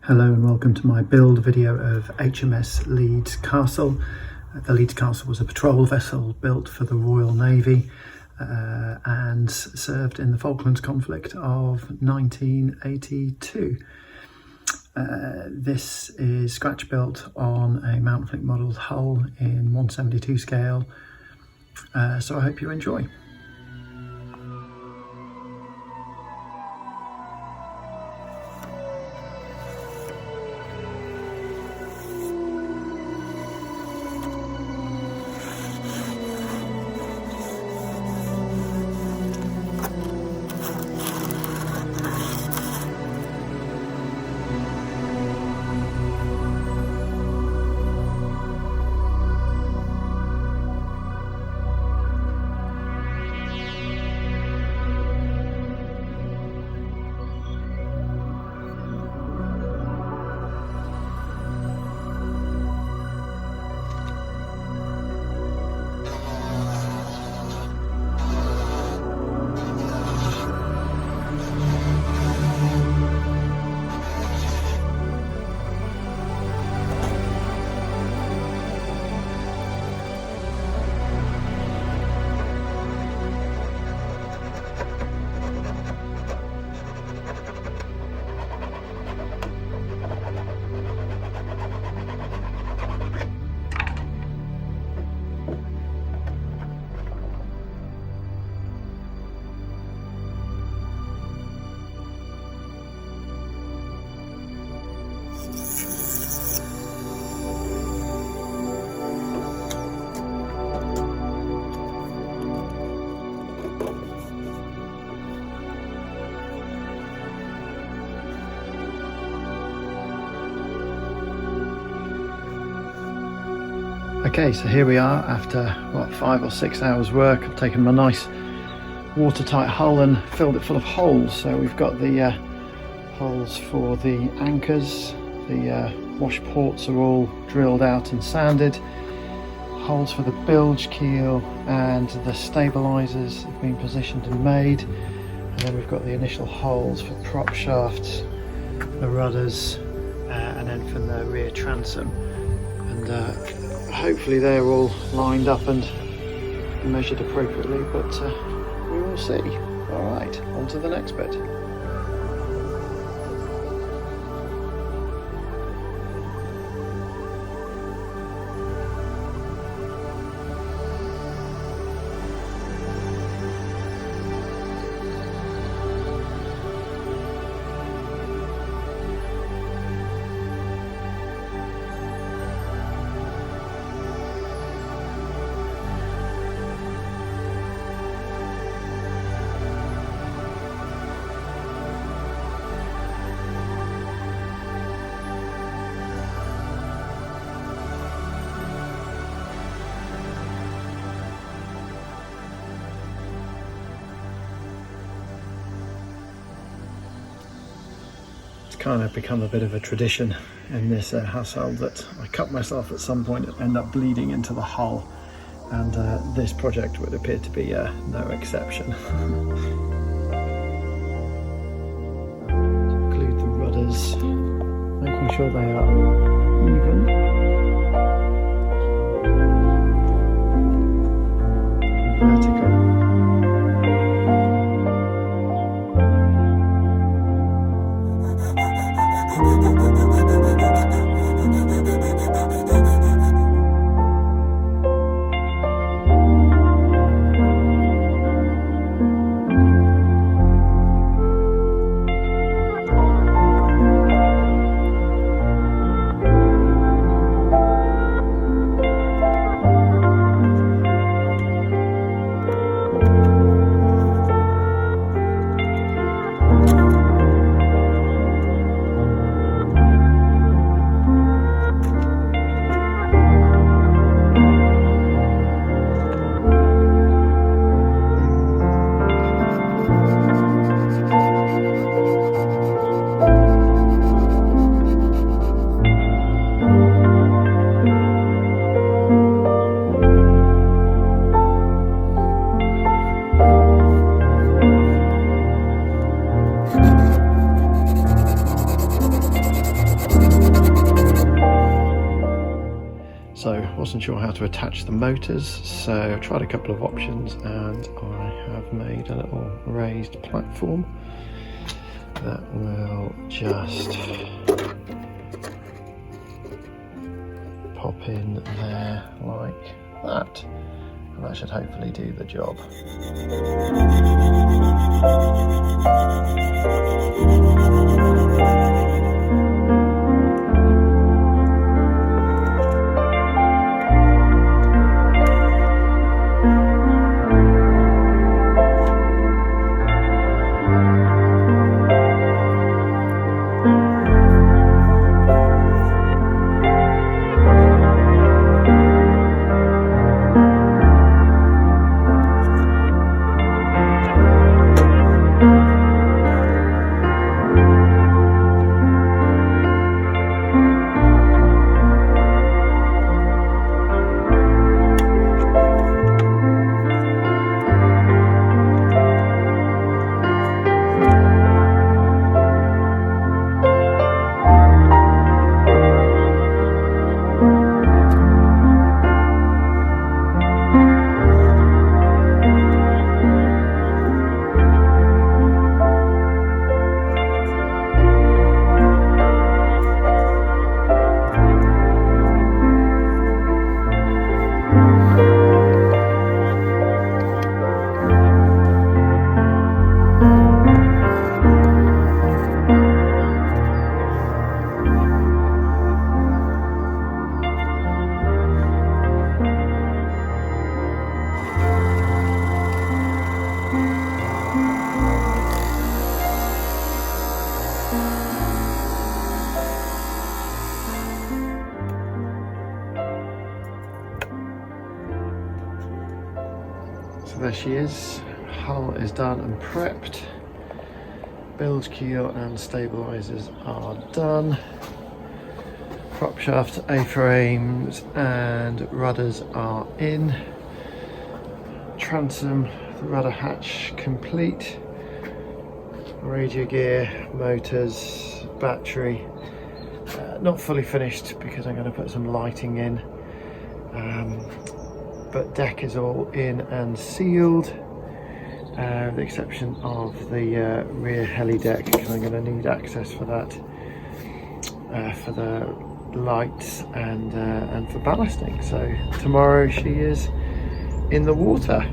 Hello and welcome to my build video of HMS Leeds Castle. The Leeds Castle was a patrol vessel built for the Royal Navy and served in the Falklands conflict of 1982. This is scratch built on a Mount Flick modelled hull in 1/72 scale, so I hope you enjoy. Okay, so here we are after 5 or 6 hours work. I've taken my nice watertight hull and filled it full of holes. So we've got the holes for the anchors, the wash ports are all drilled out and sanded, holes for the bilge keel and the stabilizers have been positioned and made, and then we've got the initial holes for prop shafts, the rudders, and then from the rear transom, and hopefully they're all lined up and measured appropriately, but we will see. Alright, on to the next bit. Kind of become a bit of a tradition in this household that I cut myself at some point and end up bleeding into the hull, and this project would appear to be no exception. Include the rudders, making sure they are even and vertical. wasn't sure how to attach the motors, so I tried a couple of options and I have made a little raised platform that will just pop in there like that, and that should hopefully do the job. So there she is, hull is done and prepped, bilge keel and stabilisers are done, prop shaft, A-frames and rudders are in, transom, the rudder hatch complete, radio gear, motors, battery, not fully finished because I'm going to put some lighting in. But deck is all in and sealed, with the exception of the rear heli deck, because I'm going to need access for that, for the lights and for ballasting. So tomorrow she is in the water.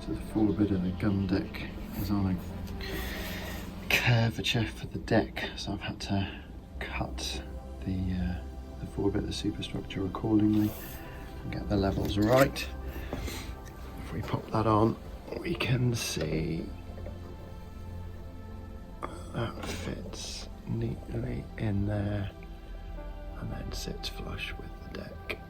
So the forward bit of the gun deck is on a curvature for the deck, so I've had to cut the forward bit of the superstructure accordingly and get the levels right. If we pop that on, we can see that fits neatly in there and then sits flush with the deck.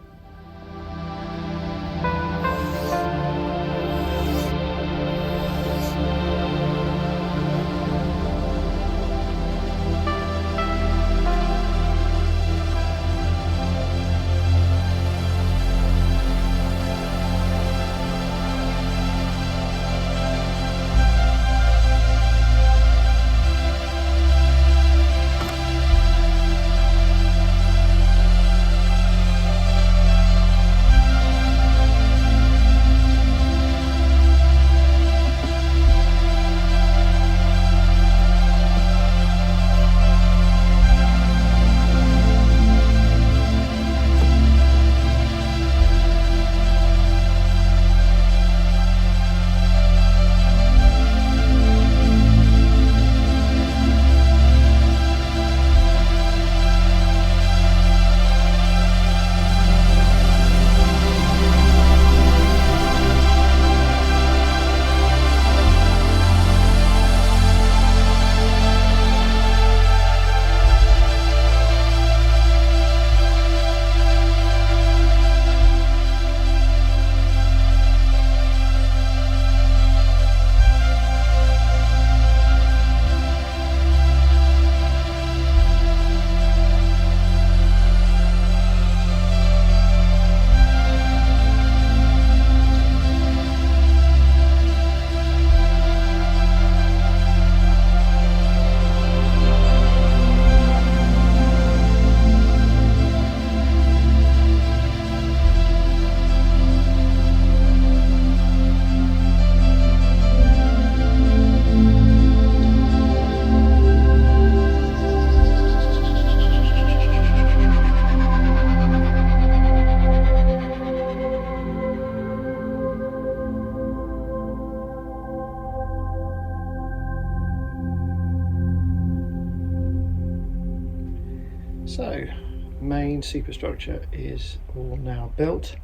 main superstructure is all now built.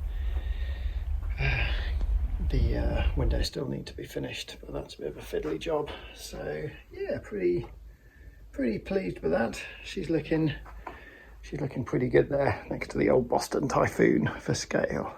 The windows still need to be finished, but that's a bit of a fiddly job. So yeah, pretty pleased with that. She's looking pretty good there next to the old Boston Typhoon for scale.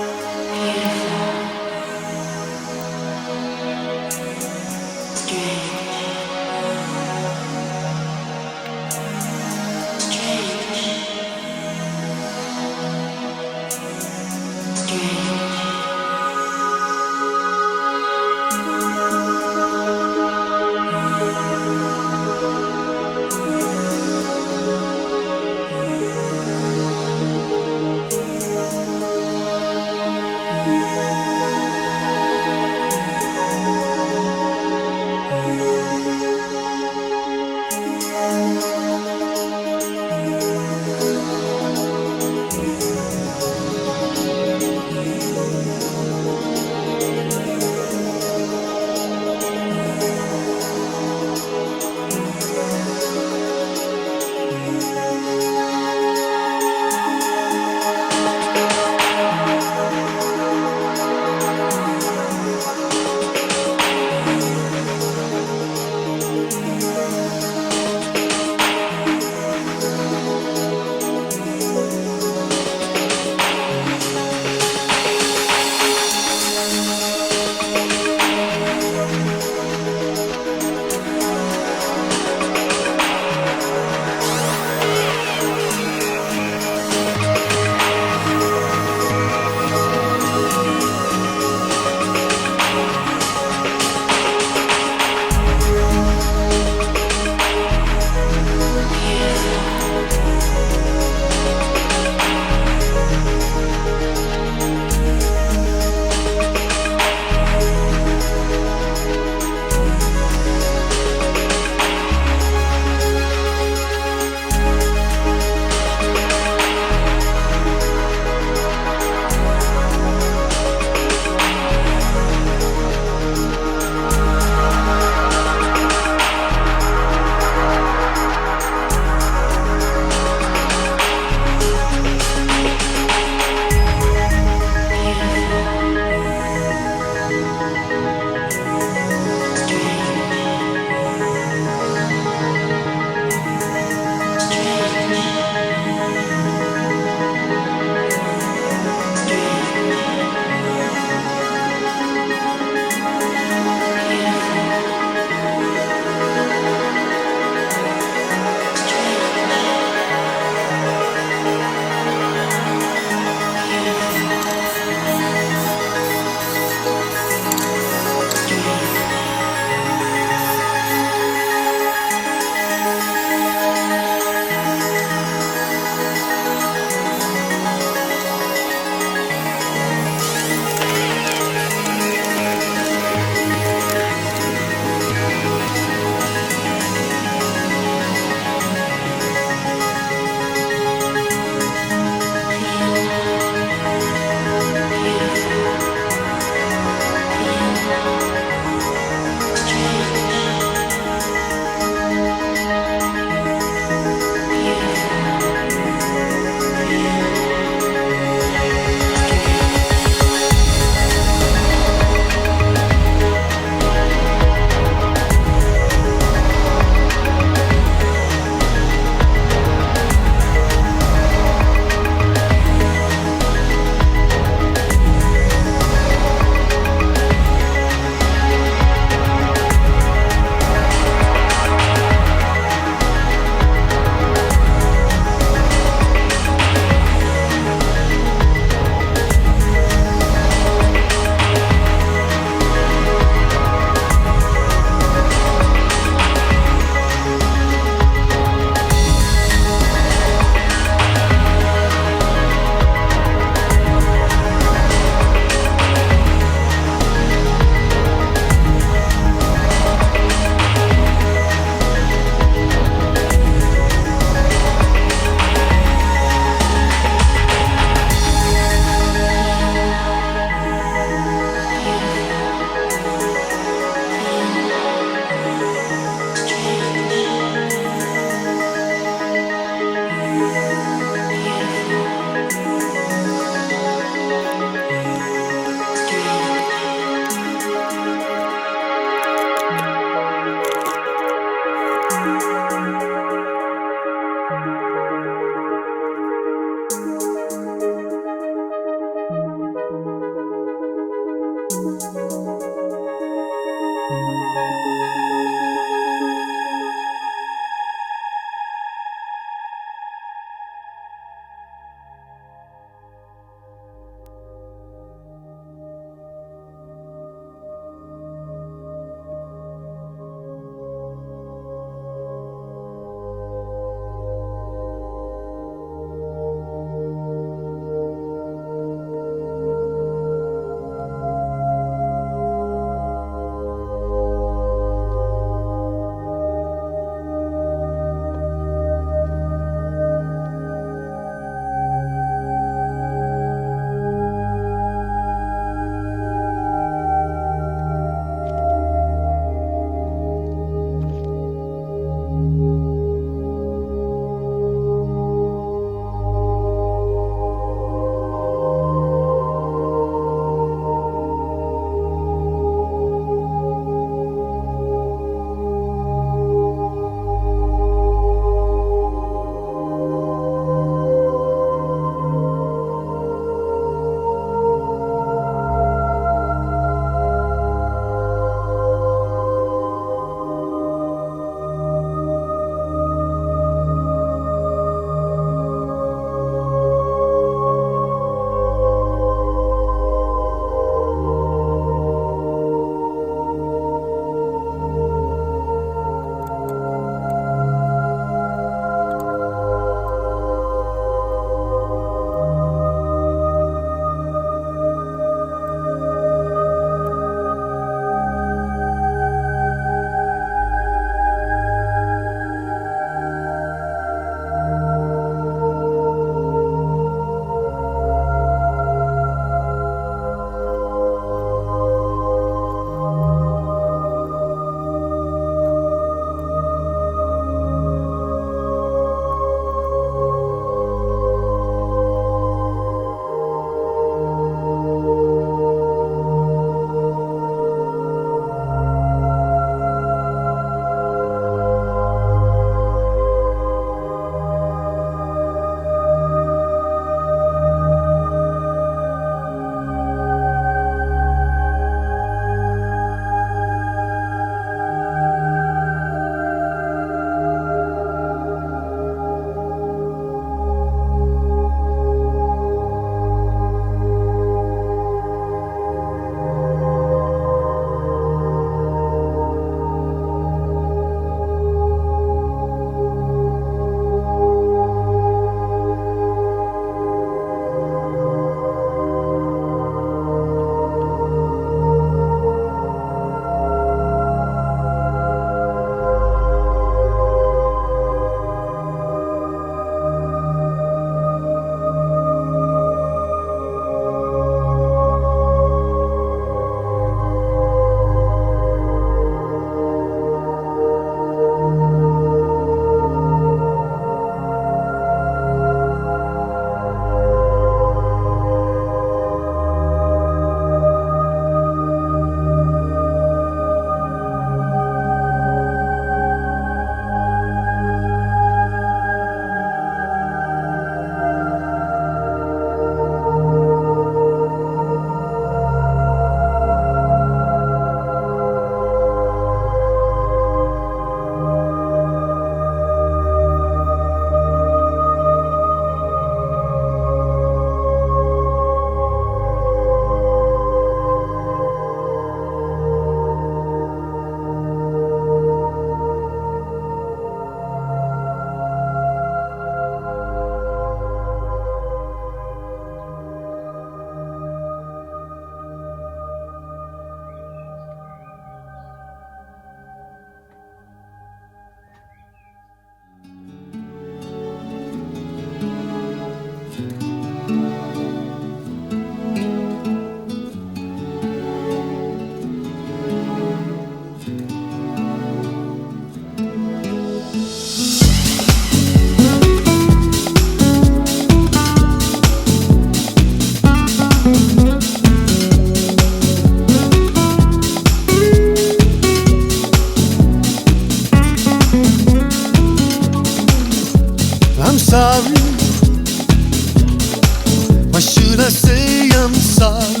should I say I'm sorry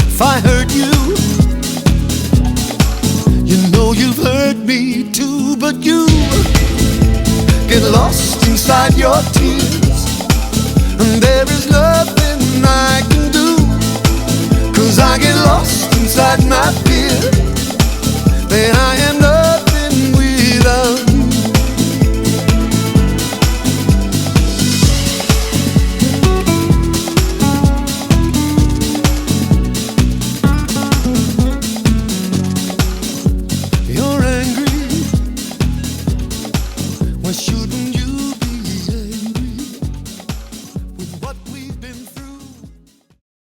if I hurt you? You know you've hurt me too, but you get lost inside your tears, and there is nothing I can do, 'cause I get lost inside my fear that I am